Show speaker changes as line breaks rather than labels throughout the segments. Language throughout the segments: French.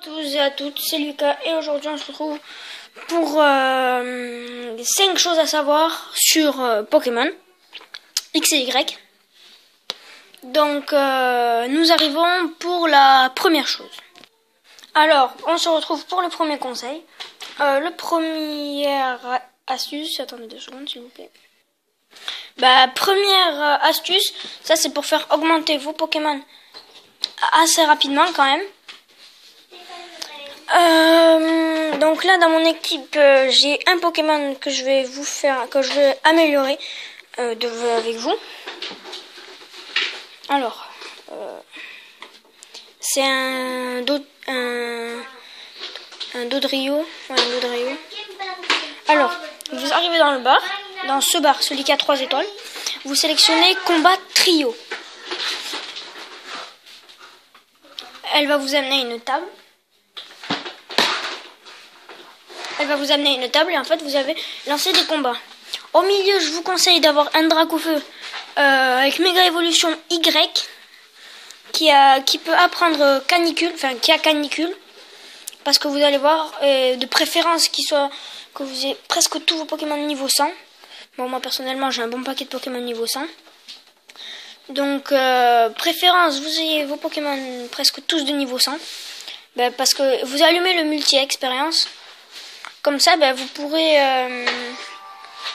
tous et à toutes, c'est Lucas et aujourd'hui on se retrouve pour 5 choses à savoir sur Pokémon X et Y. Donc nous arrivons pour la première chose. Alors on se retrouve pour le premier conseil. Le première astuce, attendez 2 secondes s'il vous plaît. Première astuce, ça c'est pour faire augmenter vos Pokémon assez rapidement quand même. Donc là dans mon équipe j'ai un Pokémon que je vais améliorer avec vous. Alors c'est un Dodrio. Alors vous arrivez dans le bar, dans ce bar, celui qui a 3 étoiles, vous sélectionnez combat trio. Elle va vous amener une table. Et en fait vous avez lancé des combats. Au milieu je vous conseille d'avoir un Dracofeu avec méga évolution Y qui peut apprendre canicule, qui a canicule, parce que vous allez voir de préférence que vous ayez presque tous vos Pokémon niveau 100. Bon, moi personnellement j'ai un bon paquet de Pokémon niveau 100. Donc préférence vous ayez vos Pokémon presque tous de niveau 100. Parce que vous allumez le multi-expérience. Comme ça, vous pourrez...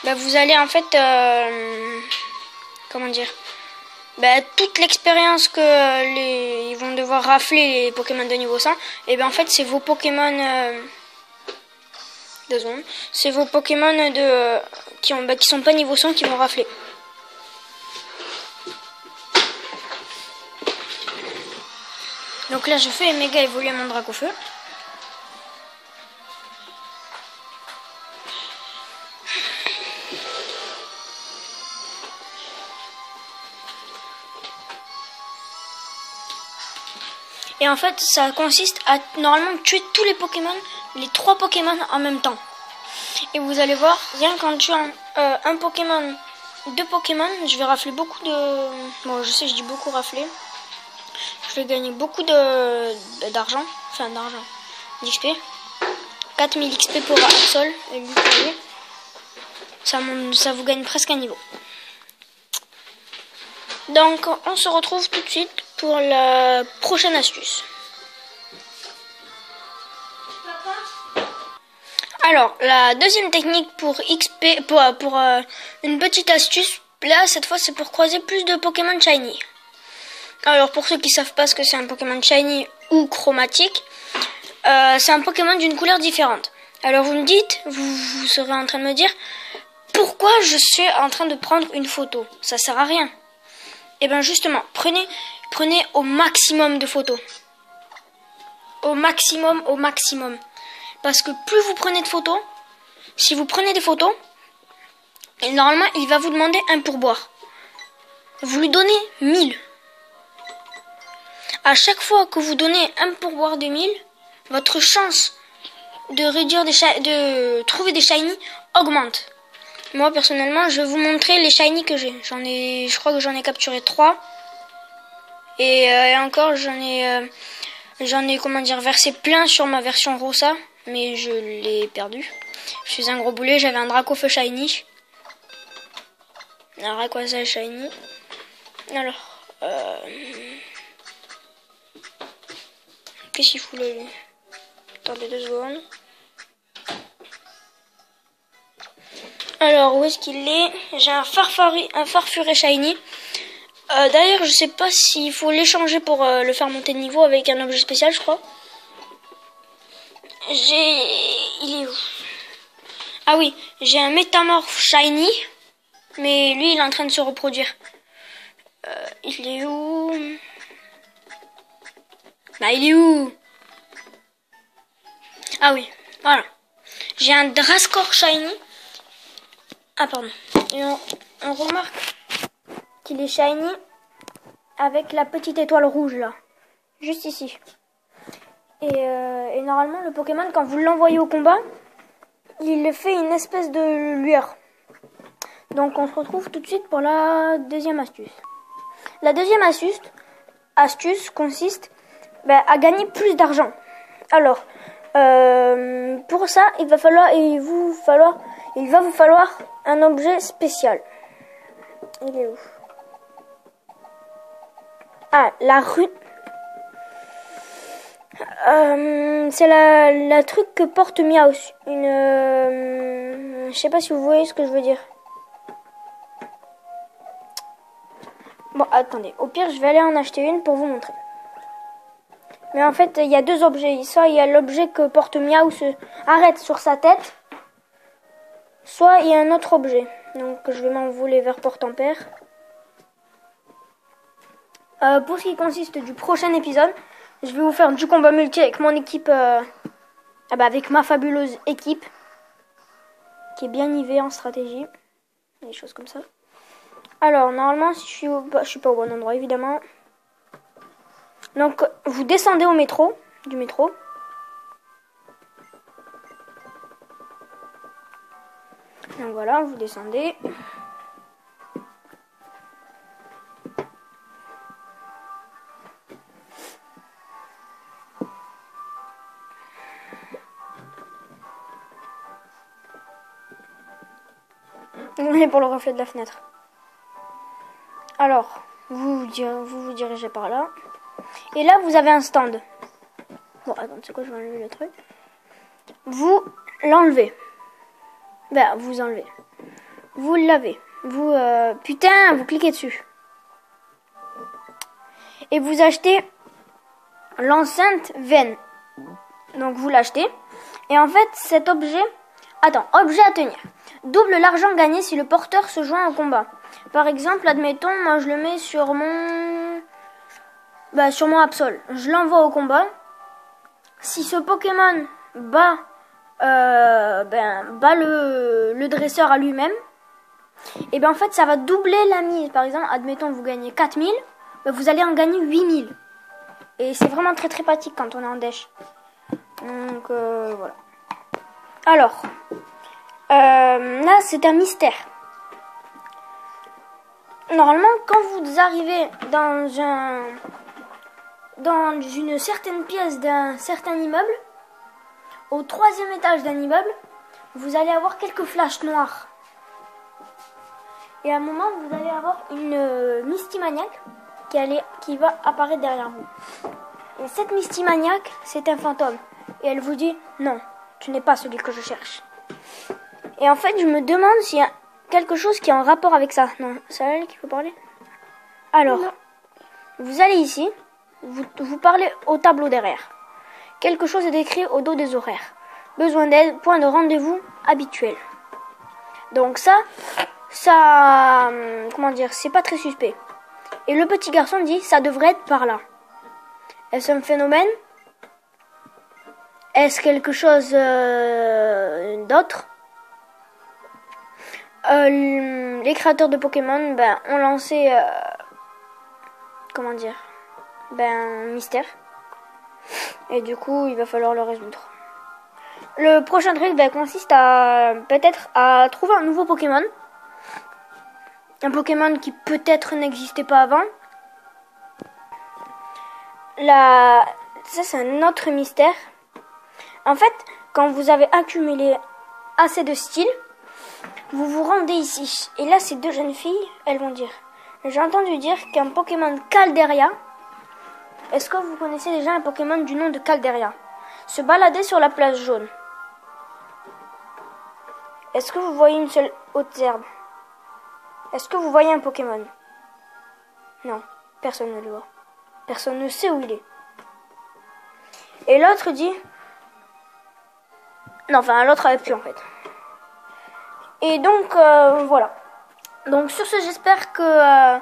vous allez en fait... comment dire, toute l'expérience ils vont devoir rafler les Pokémon de niveau 100, et en fait c'est vos Pokémon... 2 secondes. C'est vos Pokémon qui sont pas niveau 100 qui vont rafler. Donc là je fais méga évoluer mon Dracofeu. Et en fait, ça consiste à normalement tuer tous les Pokémon, les 3 Pokémon en même temps. Et vous allez voir, rien qu'en tuant un Pokémon, 2 Pokémon, je vais rafler beaucoup de... Bon, je sais, je dis beaucoup rafler. Je vais gagner beaucoup d'argent, d'XP. 4000 XP pour Absol et lui pour lui. Ça vous gagne presque un niveau. Donc, on se retrouve tout de suite pour la prochaine astuce. Alors, la deuxième technique pour XP, pour une petite astuce, là, cette fois, c'est pour croiser plus de Pokémon Shiny. Alors, pour ceux qui savent pas ce que c'est un Pokémon Shiny ou chromatique, c'est un Pokémon d'une couleur différente. Alors, vous me dites, vous serez en train de me dire, pourquoi je suis en train de prendre une photo? Ça sert à rien. Et bien justement, prenez au maximum de photos. Au maximum. Parce que plus vous prenez de photos, si vous prenez des photos, normalement il va vous demander un pourboire. Vous lui donnez 1000. À chaque fois que vous donnez un pourboire de 1000, votre chance de trouver des shiny augmente. Moi personnellement je vais vous montrer les shiny que j'ai. Je crois que j'en ai capturé 3. Et encore j'en ai versé plein sur ma version Rosa. Mais je l'ai perdu. Je suis un gros boulet, j'avais un Dracofeu shiny. Un Rayquaza shiny. Alors qu'est-ce qu'il fout là lui? Attendez 2 secondes. Alors, où est-ce qu'il est? J'ai un Farfuré shiny. D'ailleurs, je sais pas s'il faut l'échanger pour le faire monter de niveau avec un objet spécial, je crois. Il est où? Ah oui, j'ai un Métamorphe shiny. Mais lui, il est en train de se reproduire. Il est où? Il est où? Ah oui, voilà. J'ai un Drascore shiny. Ah pardon. Et on remarque qu'il est shiny avec la petite étoile rouge là. Juste ici. Et normalement le Pokémon quand vous l'envoyez au combat, il fait une espèce de lueur. Donc on se retrouve tout de suite pour la deuxième astuce. La deuxième astuce consiste à gagner plus d'argent. Alors, pour ça, il va vous falloir un objet spécial. Il est où? Ah, la rue. C'est la truc que porte Miaus. Je sais pas si vous voyez ce que je veux dire. Bon, attendez. Au pire, je vais aller en acheter une pour vous montrer. Mais en fait, il y a deux objets. Soit il y a l'objet que porte Miaus arrête sur sa tête. Soit il y a un autre objet. Donc, je vais m'envoler vers Port-en-Père. Pour ce qui consiste du prochain épisode, je vais vous faire du combat multi avec mon équipe, avec ma fabuleuse équipe, qui est bien nivée en stratégie, des choses comme ça. Alors, normalement, si je suis pas au bon endroit, évidemment. Donc, vous descendez du métro. Donc voilà, vous descendez. Et pour le reflet de la fenêtre. Alors, vous vous dirigez par là. Et là, vous avez un stand. Bon, attends, c'est quoi, je vais enlever le truc. Vous l'enlevez. Ben, vous enlevez. Vous l'avez. Vous, vous cliquez dessus. Et vous achetez l'enceinte Ven. Donc, vous l'achetez. Et en fait, cet objet... Attends, objet à tenir. Double l'argent gagné si le porteur se joint au combat. Par exemple, admettons, moi je le mets sur mon... sur mon Absol. Je l'envoie au combat. Si ce Pokémon bat le dresseur à lui-même, et en fait ça va doubler la mise. Par exemple, admettons vous gagnez 4000, vous allez en gagner 8000. Et c'est vraiment très très pratique quand on est en dèche. Donc voilà. Alors, là c'est un mystère. Normalement, quand vous arrivez dans une certaine pièce d'un certain immeuble, au 3e étage d'un immeuble, vous allez avoir quelques flashs noirs. Et à un moment, vous allez avoir une Misty-Maniac qui va apparaître derrière vous. Et cette Misty-Maniac, c'est un fantôme. Et elle vous dit, non, tu n'es pas celui que je cherche. Et en fait, je me demande s'il y a quelque chose qui est en rapport avec ça. Non, c'est à elle qu'il faut parler. Alors, non. Vous allez ici, vous parlez au tableau derrière. Quelque chose est écrit au dos des horaires. Besoin d'aide, point de rendez-vous habituel. Donc ça, comment dire, c'est pas très suspect. Et le petit garçon dit, ça devrait être par là. Est-ce un phénomène? Est-ce quelque chose d'autre? Les créateurs de Pokémon ont lancé comment dire, un mystère, et du coup il va falloir le résoudre. Le prochain truc consiste à peut-être à trouver un nouveau Pokémon, un Pokémon qui peut-être n'existait pas avant. Ça c'est un autre mystère. En fait, quand vous avez accumulé assez de styles, vous vous rendez ici. Et là, ces deux jeunes filles, elles vont dire, j'ai entendu dire qu'un Pokémon Calderia, est-ce que vous connaissez déjà un Pokémon du nom de Calderia, se baladait sur la place jaune? Est-ce que vous voyez une seule haute herbe? Est-ce que vous voyez un Pokémon? Non, personne ne le voit. Personne ne sait où il est. Et l'autre dit... Non, enfin, l'autre avait plus en fait. Et donc, voilà. Donc, sur ce, j'espère que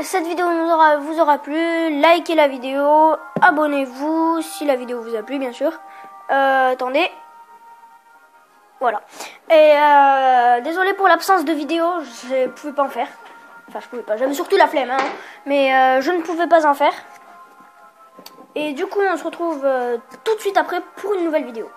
cette vidéo vous aura plu. Likez la vidéo, abonnez-vous si la vidéo vous a plu, bien sûr. Attendez. Voilà. Et désolé pour l'absence de vidéo, je pouvais pas en faire. Enfin, je pouvais pas. J'avais surtout la flemme, hein. Mais je ne pouvais pas en faire. Et du coup, on se retrouve tout de suite après pour une nouvelle vidéo.